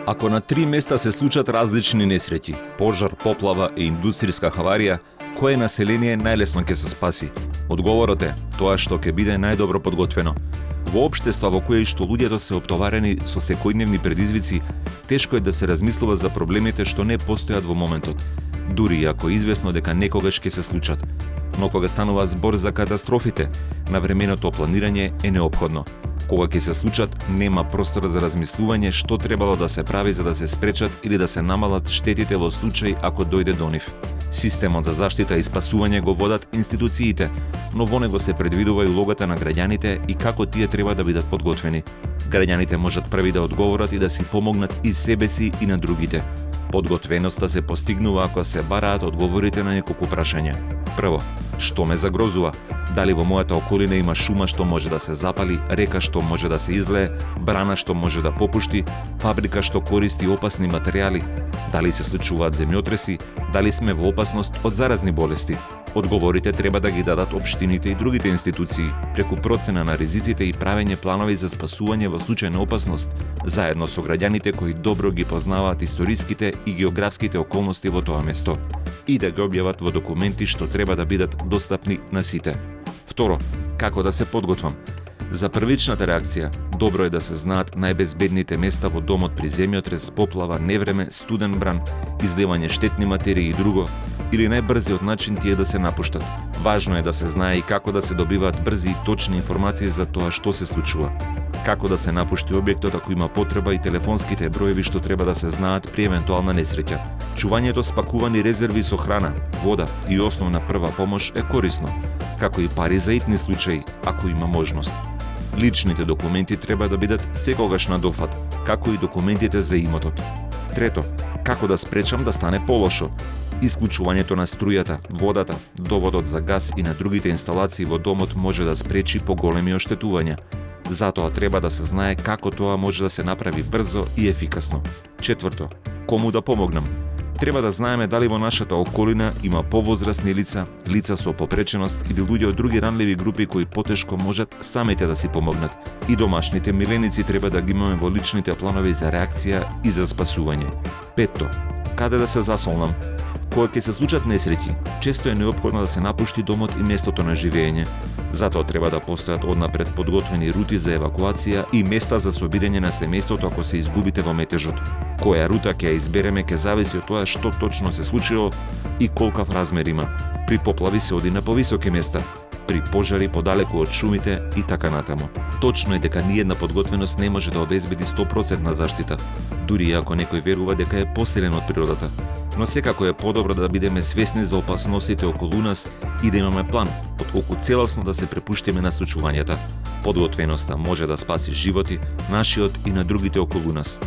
Ако на 3 места се случат различни несреќи, пожар, поплава и индустријска хаварија, кое население најлесно ќе се спаси? Одговорот е тоа што ќе биде најдобро подготвено. Во општества во кои што луѓето се оптоварени со секојдневни предизвици, тешко е да се размислува за проблемите што не постојат во моментот, дури и ако е известно дека некогаш ќе се случат. Но кога станува збор за катастрофите, навременото планирање е неопходно. Кога ќе се случат, нема простор за размислување што требало да се прави за да се спречат или да се намалат штетите во случај ако дојде до нив. Системот за заштита и спасување го водат институциите, но во него се предвидува и улогата на граѓаните и како тие треба да бидат подготвени. Граѓаните можат први да одговорат и да си помогнат и себе си и на другите. Подготвеноста се постигнува ако се бараат одговорите на неколку прашања. Прво, што ме загрозува? Дали во мојата околина има шума што може да се запали, река што може да се излее, брана што може да попушти, фабрика што користи опасни материјали? Дали се случуваат земјотреси? Дали сме во опасност од заразни болести? Одговорите треба да ги дадат општините и другите институции, преку процена на ризиците и правење планови за спасување во случај на опасност, заедно со граѓаните кои добро ги познаваат историските и географските околности во тоа место, и да ги објават во документи што треба да бидат достапни на сите. Второ, како да се подготвам? За првичната реакција, добро е да се знаат најбезбедните места во домот при земјотрес, поплава, невреме, студен бран, излевање штетни материи и друго, или најбрзиот начин тие да се напуштат. Важно е да се знае и како да се добиваат брзи и точни информации за тоа што се случува. Како да се напушти објектот ако има потреба и телефонските броеви што треба да се знаат при евентуална несреќа. Чувањето спакувани резерви со храна, вода и основна прва помош е корисно, како и пари за итни случаи, ако има можност. Личните документи треба да бидат секогаш на дофат, како и документите за имотот. Трето, како да спречам да стане полошо? Исклучувањето на струјата, водата, доводот за газ и на другите инсталации во домот може да спречи поголеми оштетувања. Затоа треба да се знае како тоа може да се направи брзо и ефикасно. Четврто, кому да помогнам? Треба да знаеме дали во нашата околина има повозрасни лица, лица со попреченост или луѓе од други ранливи групи кои потешко можат самите да си помогнат. И домашните миленици треба да ги имаме во личните планови за реакција и за спасување. Петто, каде да се засолнам? Кога ќе се случат несреќи, често е неопходно да се напушти домот и местото на живење. Затоа треба да постојат однапред подготвени рути за евакуација и места за собирање на семејството ако се изгубите во метежот. Која рута ќе ја избереме ќе зависи од тоа што точно се случило и колкав размер има. При поплави се оди на повисоки места, при пожари подалеку од шумите и така натаму. Точно е дека ниедна подготвеност не може да обезбеди 100% заштита, дури ако некој верува дека е посилен од природата. Но секако е подобро да бидеме свесни за опасностите околу нас и да имаме план, отколку целосно да се препуштиме на случувањата. Подготвеноста може да спаси животи, нашиот и на другите околу нас.